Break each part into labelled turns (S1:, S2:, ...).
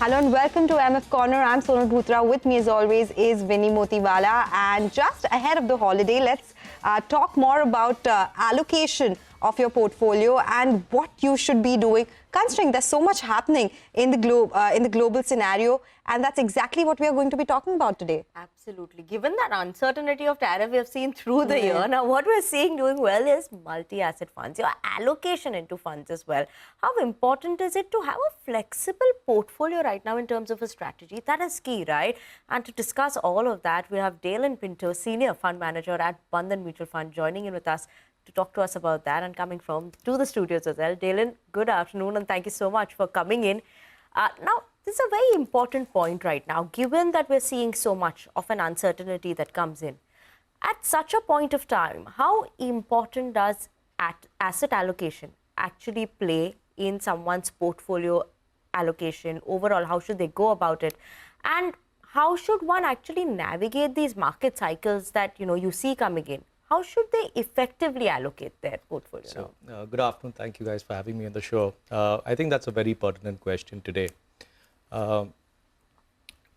S1: Hello and welcome to MF Corner. I'm Sonal Bhutra. With me as always is Vinnii Motiwala. And just ahead of the holiday, let's talk more about allocation of your portfolio and what you should be doing, considering there's so much happening in the global scenario. And that's exactly what we are going to be talking about today.
S2: Absolutely. Given that uncertainty of tariff we have seen through the year, now what we're seeing doing well is multi-asset funds, your allocation into funds as well. How important is it to have a flexible portfolio right now in terms of a strategy? That is key, right? And to discuss all of that, we have Daylynn Pinto, Senior Fund Manager at Bandhan Mutual Fund, joining in with us to talk to us about that and coming to the studios as well. Daylynn, good afternoon and thank you so much for coming in. Now, this is a very important point right now, given that we're seeing so much of an uncertainty that comes in. At such a point of time, how important does asset allocation actually play in someone's portfolio allocation? Overall, how should they go about it? And how should one actually navigate these market cycles that you see coming in? How should they effectively allocate their portfolio?
S3: So, good afternoon. Thank you guys for having me on the show. I think that's a very pertinent question today.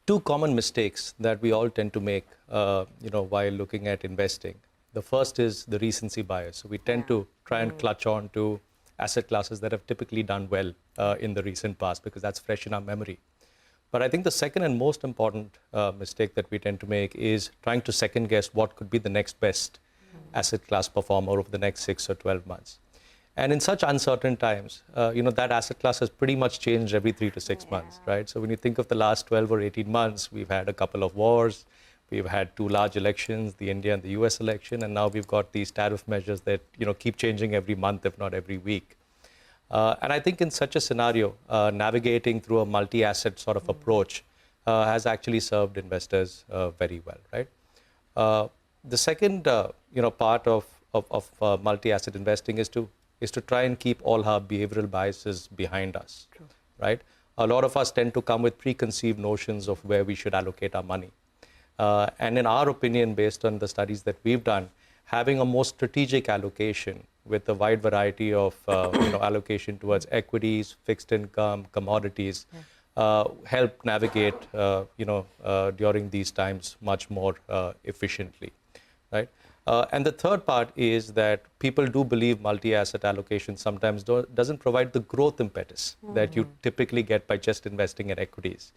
S3: Two common mistakes that we all tend to make, while looking at investing. The first is the recency bias. So we tend to try and clutch on to asset classes that have typically done well in the recent past because that's fresh in our memory. But I think the second and most important mistake that we tend to make is trying to second guess what could be the next best asset class performer over the next 6 or 12 months. And in such uncertain times, that asset class has pretty much changed every 3 to 6 months, right? So when you think of the last 12 or 18 months, we've had a couple of wars, we've had 2 large elections, the India and the US election, and now we've got these tariff measures that, keep changing every month, if not every week. And I think in such a scenario, navigating through a multi-asset sort of approach has actually served investors very well, right? The second, part of multi-asset investing is to try and keep all our behavioral biases behind us, right? A lot of us tend to come with preconceived notions of where we should allocate our money. And in our opinion, based on the studies that we've done, having a more strategic allocation with a wide variety of allocation towards equities, fixed income, commodities, help navigate during these times much more efficiently, right? And the third part is that people do believe multi-asset allocation sometimes doesn't provide the growth impetus that you typically get by just investing in equities.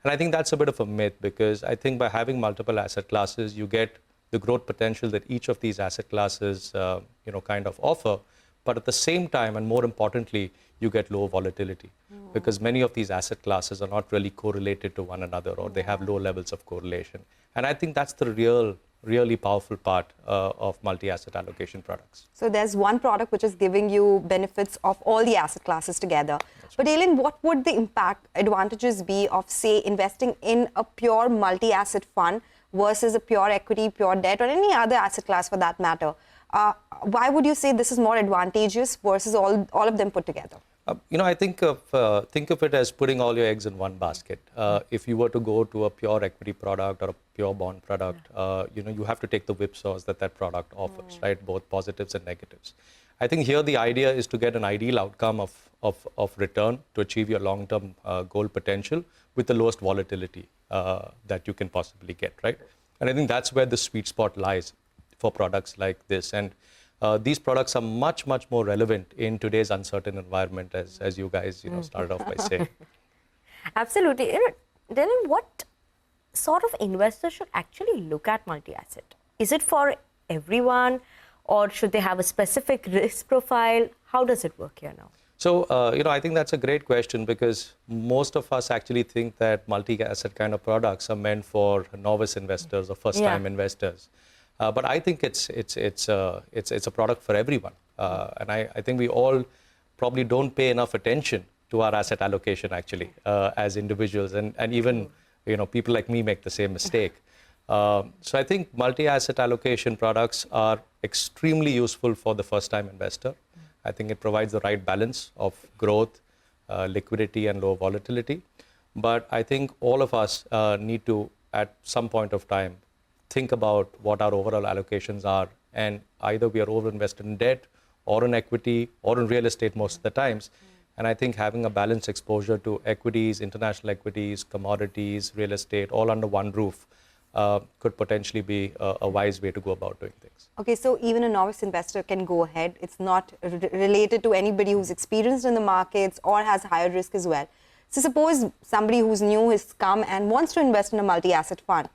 S3: And I think that's a bit of a myth because I think by having multiple asset classes, you get the growth potential that each of these asset classes, kind of offer. But at the same time, and more importantly, you get low volatility because many of these asset classes are not really correlated to one another or they have low levels of correlation. And I think that's the really powerful part of multi-asset allocation products.
S1: So there's one product which is giving you benefits of all the asset classes together. But Daylynn, what would the advantages be of, say, investing in a pure multi-asset fund versus a pure equity, pure debt, or any other asset class for that matter? Why would you say this is more advantageous versus all of them put together?
S3: I think of it as putting all your eggs in one basket. If you were to go to a pure equity product or a pure bond product, you have to take the whipsaws that product offers, right? Both positives and negatives. I think here the idea is to get an ideal outcome of return to achieve your long-term goal potential with the lowest volatility that you can possibly get, right? And I think that's where the sweet spot lies for products like this. And these products are much more relevant in today's uncertain environment, as you guys started off by saying.
S2: Absolutely. Then what sort of investors should actually look at multi-asset? Is it for everyone or should they have a specific risk profile? How does it work here now?
S3: So, I think that's a great question because most of us actually think that multi-asset kind of products are meant for novice investors or first-time investors. But I think it's a product for everyone. And I think we all probably don't pay enough attention to our asset allocation actually as individuals. And even, people like me make the same mistake. So I think multi-asset allocation products are extremely useful for the first-time investor. I think it provides the right balance of growth, liquidity, and low volatility. But I think all of us need to, at some point of time, think about what our overall allocations are. And either we are over-invested in debt or in equity or in real estate most of the times. And I think having a balanced exposure to equities, international equities, commodities, real estate, all under one roof could potentially be a wise way to go about doing things.
S1: Okay, so even a novice investor can go ahead. It's not related to anybody who's experienced in the markets or has higher risk as well. So suppose somebody who's new has come and wants to invest in a multi-asset fund.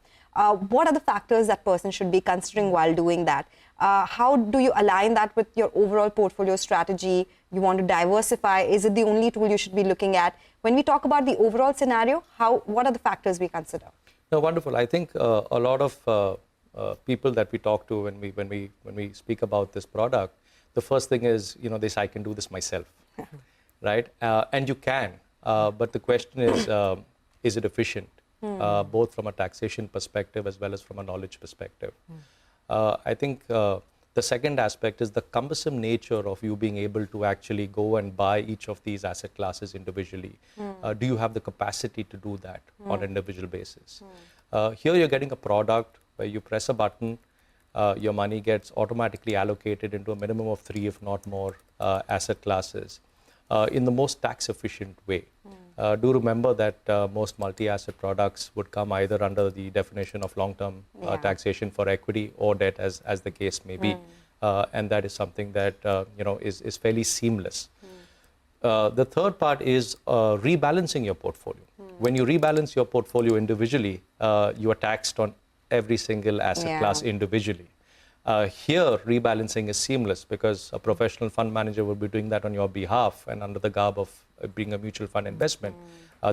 S1: What are the factors that person should be considering while doing that? How do you align that with your overall portfolio strategy? You want to diversify? Is it the only tool you should be looking at? When we talk about the overall scenario, what are the factors we consider?
S3: No, wonderful. I think a lot of people that we talk to when we speak about this product, the first thing is, they say, I can do this myself, right? And you can, but the question is it efficient, both from a taxation perspective as well as from a knowledge perspective? I think the second aspect is the cumbersome nature of you being able to actually go and buy each of these asset classes individually. Do you have the capacity to do that on an individual basis? Here you're getting a product where you press a button, your money gets automatically allocated into a minimum of 3, if not more, asset classes in the most tax efficient way. Do remember that most multi-asset products would come either under the definition of long-term taxation for equity or debt, as the case may be, and that is something that is fairly seamless. The third part is rebalancing your portfolio. When you rebalance your portfolio individually, you are taxed on every single asset class individually. Here, rebalancing is seamless because a professional fund manager will be doing that on your behalf, and under the garb of being a mutual fund investment,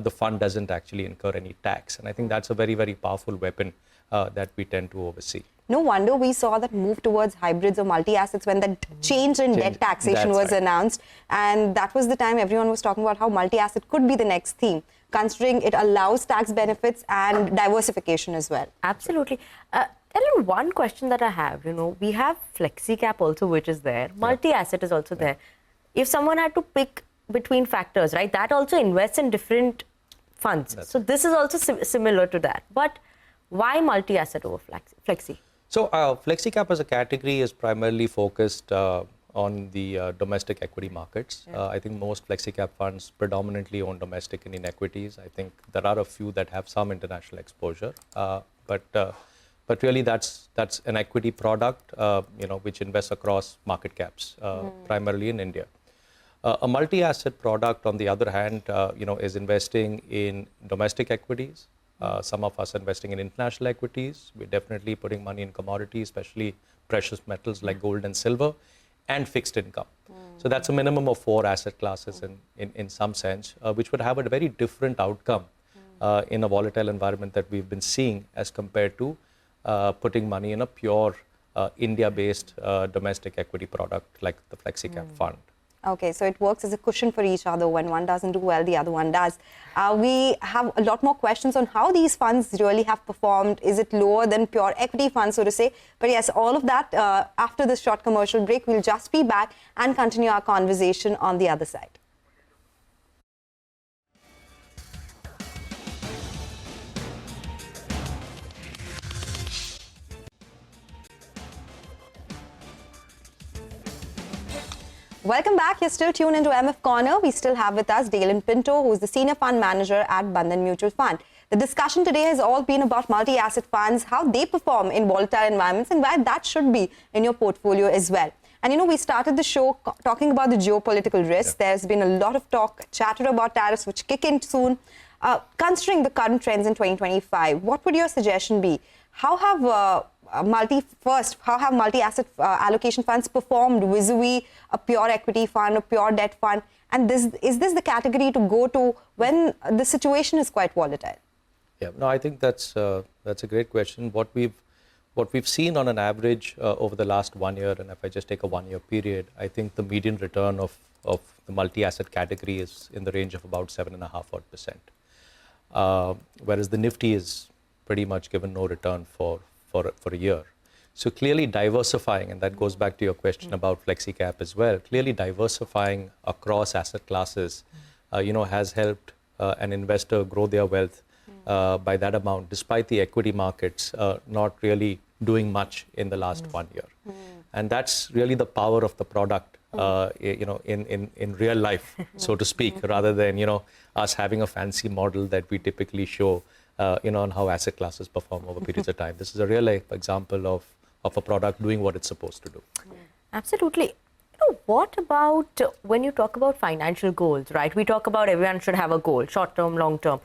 S3: the fund doesn't actually incur any tax. And I think that's a very, very powerful weapon that we tend to oversee.
S1: No wonder we saw that move towards hybrids or multi-assets when that change in debt taxation was announced. And that was the time everyone was talking about how multi-asset could be the next theme, considering it allows tax benefits and diversification as well.
S2: Absolutely. Daylynn, one question that I have, we have FlexiCap also, which is there. Multi-asset is also there. If someone had to pick between factors, right, that also invests in different funds. So this is also similar to that. But why multi-asset over Flexi?
S3: So FlexiCap as a category is primarily focused on the domestic equity markets. I think most FlexiCap funds predominantly own domestic Indian equities. I think there are a few that have some international exposure, but really that's an equity product, which invests across market caps, primarily in India. A multi-asset product, on the other hand, is investing in domestic equities. Some of us are investing in international equities. We're definitely putting money in commodities, especially precious metals like gold and silver, and fixed income. So that's a minimum of 4 asset classes in some sense, which would have a very different outcome in a volatile environment that we've been seeing as compared to putting money in a pure India-based domestic equity product like the FlexiCap fund.
S1: Okay, so it works as a cushion for each other. When one doesn't do well, the other one does. We have a lot more questions on how these funds really have performed. Is it lower than pure equity funds, so to say? But yes, all of that after this short commercial break. We'll just be back and continue our conversation on the other side. Welcome back. You're still tuned into MF Corner. We still have with us Daylynn Pinto, who's the Senior Fund Manager at Bandhan Mutual Fund. The discussion today has all been about multi-asset funds, how they perform in volatile environments and why that should be in your portfolio as well. And we started the show talking about the geopolitical risks. There's been a lot of chatter about tariffs which kick in soon. Considering the current trends in 2025, what would your suggestion be? How have multi-asset allocation funds performed vis-a-vis a pure equity fund, a pure debt fund? And is this the category to go to when the situation is quite volatile?
S3: Yeah, no, I think that's a great question. What we've seen on an average over the last 1 year, and if I just take a 1-year period, I think the median return of the multi-asset category is in the range of about 7.5%, whereas the Nifty is pretty much given no return for a year. So clearly diversifying, and that goes back to your question about FlexiCap as well, clearly diversifying across asset classes, has helped an investor grow their wealth by that amount, despite the equity markets not really doing much in the last 1 year. And that's really the power of the product in real life, so to speak, rather than, us having a fancy model that we typically show, on how asset classes perform over periods of time. This is a real life example of a product doing what it's supposed to do.
S2: Absolutely. What about when you talk about financial goals, right? We talk about everyone should have a goal, short term, long term.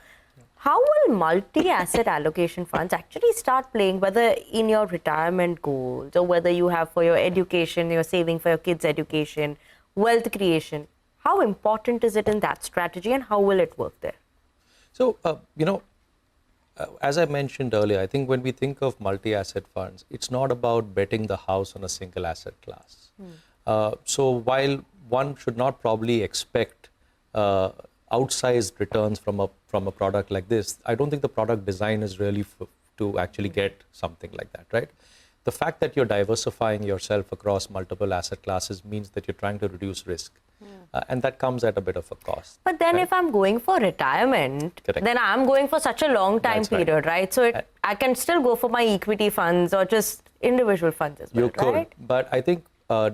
S2: How will multi-asset allocation funds actually start playing, whether in your retirement goals or whether you have for your education, you're saving for your kids' education, wealth creation? How important is it in that strategy and how will it work there?
S3: So, as I mentioned earlier, I think when we think of multi-asset funds, it's not about betting the house on a single asset class. So while one should not probably expect outsized returns from a product like this, I don't think the product design is really to actually get something like that, right? The fact that you're diversifying yourself across multiple asset classes means that you're trying to reduce risk. And that comes at a bit of a cost.
S2: But then
S3: right?
S2: if I'm going for retirement,
S3: Correct.
S2: then I'm going for such a long time
S3: That's right.
S2: period, right? So I can still go for my equity funds or just individual funds as well,
S3: You could,
S2: right?
S3: but I think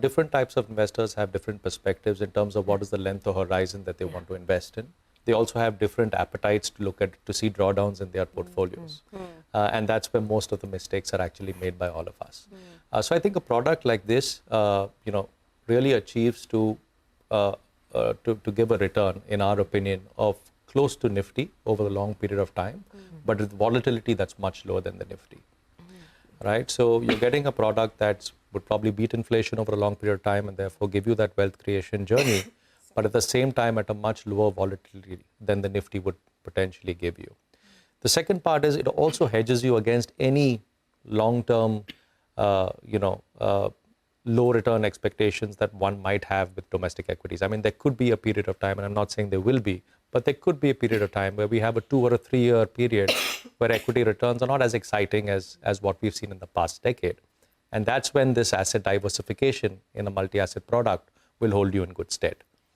S3: different types of investors have different perspectives in terms of what is the length or horizon that they want to invest in. They also have different appetites to look at, to see drawdowns in their portfolios. And that's where most of the mistakes are actually made by all of us. So I think a product like this, really achieves to give a return, in our opinion, of close to Nifty over a long period of time, but with volatility that's much lower than the Nifty. Right? So you're getting a product that would probably beat inflation over a long period of time and therefore give you that wealth creation journey, but at the same time at a much lower volatility than the Nifty would potentially give you. The second part is it also hedges you against any long-term, low return expectations that one might have with domestic equities. I mean, there could be a period of time, and I'm not saying there will be, but there could be a period of time where we have a 2 or a 3 year period where equity returns are not as exciting as what we've seen in the past decade. And that's when this asset diversification in a multi-asset product will hold you in good stead.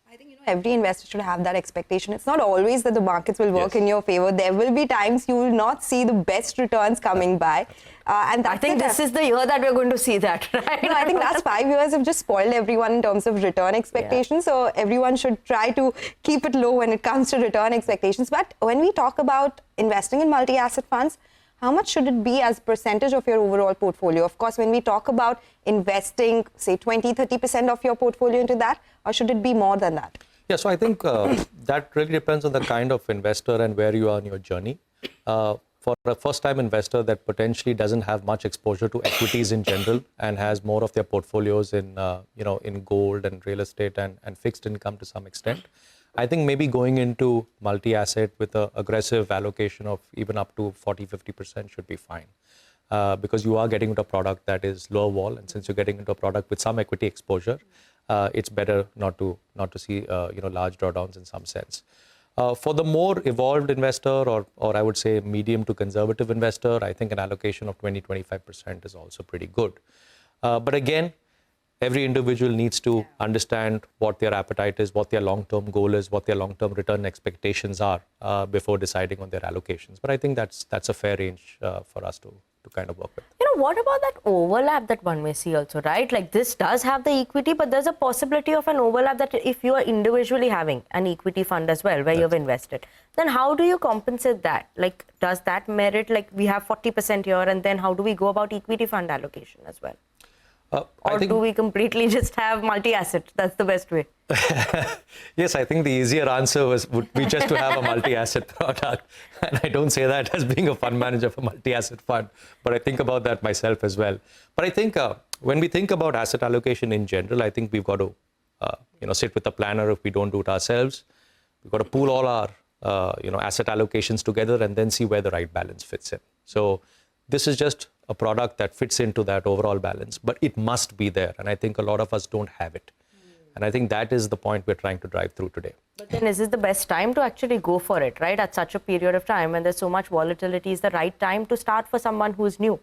S1: I think every investor should have that expectation. It's not always that the markets will work
S3: Yes.
S1: in your favor. There will be times you will not see the best returns coming by. And
S2: I think this is the year that we're going to see that, right?
S1: No, I think last 5 years have just spoiled everyone in terms of return expectations. So everyone should try to keep it low when it comes to return expectations. But when we talk about investing in multi-asset funds, how much should it be as percentage of your overall portfolio? Of course, when we talk about investing, say 20-30% of your portfolio into that, or should it be more than that?
S3: Yeah, so I think that really depends on the kind of investor and where you are in your journey. For a first-time investor that potentially doesn't have much exposure to equities in general and has more of their portfolios in, in gold and real estate and fixed income to some extent, I think maybe going into multi-asset with an aggressive allocation of even up to 40-50% should be fine. Because you are getting into a product that is lower vol, and since you're getting into a product with some equity exposure, it's better not to see large drawdowns in some sense. For the more evolved investor or I would say medium to conservative investor, I think an allocation of 20-25% is also pretty good. But again, every individual needs to understand what their appetite is, what their long-term goal is, what their long-term return expectations are before deciding on their allocations. But I think that's a fair range for us to kind of work with.
S2: What about that overlap that one may see also, right? Like this does have the equity, but there's a possibility of an overlap that if you are individually having an equity fund as well, where you've invested, then how do you compensate that? Like, does that merit, like we have 40% here, and then how do we go about equity fund allocation as well? Or do we completely just have multi-asset? That's the best way.
S3: Yes, I think the easier answer would be just to have a multi-asset product. And I don't say that as being a fund manager for multi-asset fund, but I think about that myself as well. But I think when we think about asset allocation in general, I think we've got to sit with a planner if we don't do it ourselves. We've got to pool all our asset allocations together and then see where the right balance fits in. So this is just a product that fits into that overall balance, but it must be there. And I think a lot of us don't have it. And I think that is the point we're trying to drive through today.
S2: But then is it the best time to actually go for it, right? At such a period of time when there's so much volatility, is the right time to start for someone who's new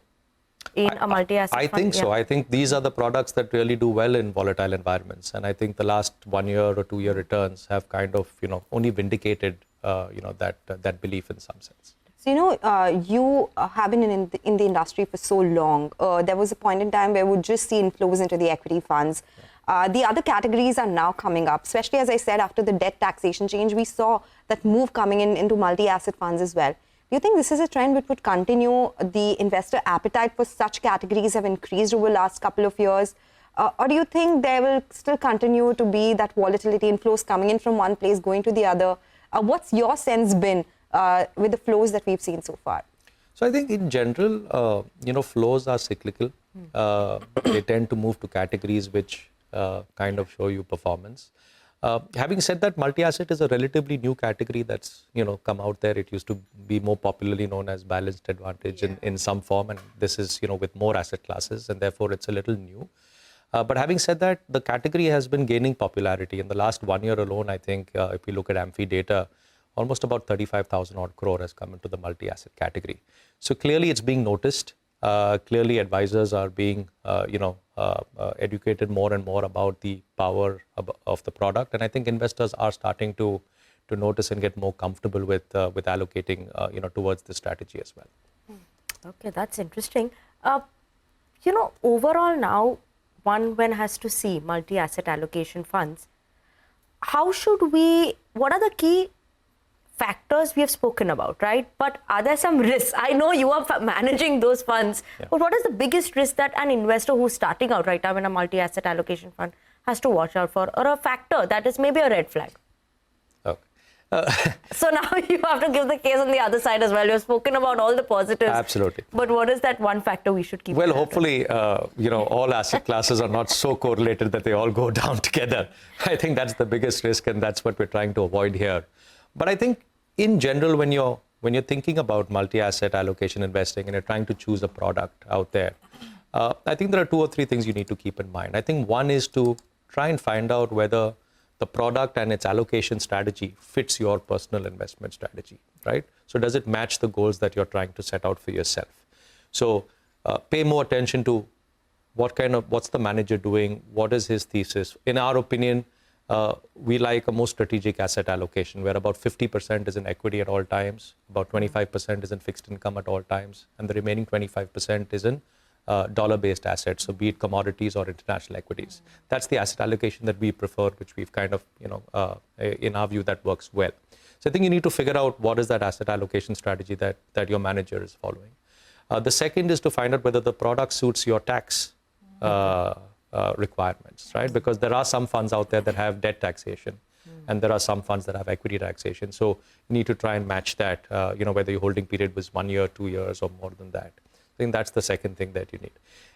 S2: in a multi-asset fund?
S3: I think so. I think these are the products that really do well in volatile environments. And I think the last 1 year or 2 year returns have kind of, only vindicated, that belief in some sense.
S1: So, you have been in the industry for so long. There was a point in time where we would just see inflows into the equity funds. the other categories are now coming up, especially as I said, after the debt taxation change, we saw that move coming into multi-asset funds as well. Do you think this is a trend which would continue? The investor appetite for such categories have increased over the last couple of years? Or do you think there will still continue to be that volatility inflows coming in from one place, going to the other? What's your sense been with the flows that we've seen so far?
S3: So I think in general, flows are cyclical. They tend to move to categories which kind of show you performance. Having said that, multi-asset is a relatively new category that's come out there. It used to be more popularly known as balanced advantage in some form, and this is with more asset classes, and therefore it's a little new. But having said that, the category has been gaining popularity. In the last 1 year alone, I think if we look at AMFI data, almost about 35,000 odd crore has come into the multi-asset category. So clearly it's being noticed. Clearly advisors are being educated more and more about the power of the product, and I think investors are starting to notice and get more comfortable with allocating towards this strategy as well.
S2: Okay, that's interesting. Overall now, one has to see multi-asset allocation funds. What are the key factors we have spoken about, right? But are there some risks? I know you are managing those funds, but what is the biggest risk that an investor who's starting out right now in a multi-asset allocation fund has to watch out for, or a factor that is maybe a red flag?
S3: Okay.
S2: So now you have to give the case on the other side as well. You've spoken about all the positives.
S3: Absolutely.
S2: But what is that one factor we should keep?
S3: Well, hopefully, all asset classes are not so correlated that they all go down together. I think that's the biggest risk, and that's what we're trying to avoid here. But I think in general, when you're thinking about multi-asset allocation investing and you're trying to choose a product out there, I think there are 2 or 3 things you need to keep in mind. I think one is to try and find out whether the product and its allocation strategy fits your personal investment strategy, right? So does it match the goals that you're trying to set out for yourself? So pay more attention to what's the manager doing? What is his thesis? In our opinion, we like a more strategic asset allocation where about 50% is in equity at all times, about 25% is in fixed income at all times, and the remaining 25% is in dollar-based assets, so be it commodities or international equities. That's the asset allocation that we prefer, which we've kind of, in our view, that works well. So I think you need to figure out what is that asset allocation strategy that your manager is following. The second is to find out whether the product suits your tax requirements, right? Because there are some funds out there that have debt taxation, and there are some funds that have equity taxation. So you need to try and match that, whether your holding period was 1 year, 2 years, or more than that. I think that's the second thing that you need.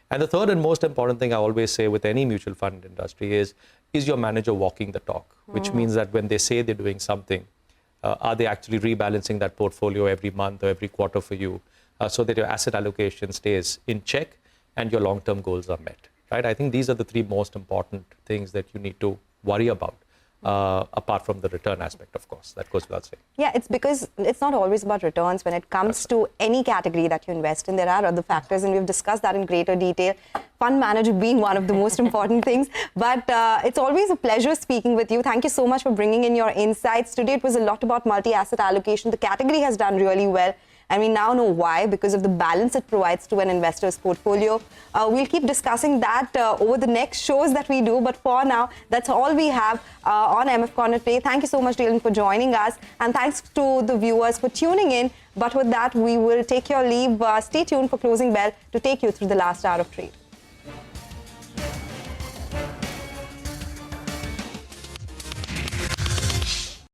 S3: And the third and most important thing I always say with any mutual fund industry is your manager walking the talk? Which means that when they say they're doing something, are they actually rebalancing that portfolio every month or every quarter for you so that your asset allocation stays in check and your long-term goals are met, right? I think these are the 3 most important things that you need to worry about. Apart from the return aspect, of course, that goes without saying.
S1: Yeah, it's because it's not always about returns when it comes to any category that you invest in. There are other factors, and we've discussed that in greater detail. Fund manager being one of the most important things. But it's always a pleasure speaking with you. Thank you so much for bringing in your insights. Today, it was a lot about multi-asset allocation. The category has done really well. And we now know why, because of the balance it provides to an investor's portfolio. We'll keep discussing that over the next shows that we do. But for now, that's all we have on MF Corner today. Thank you so much, Daylynn, for joining us. And thanks to the viewers for tuning in. But with that, we will take your leave. Stay tuned for Closing Bell to take you through the last hour of trade.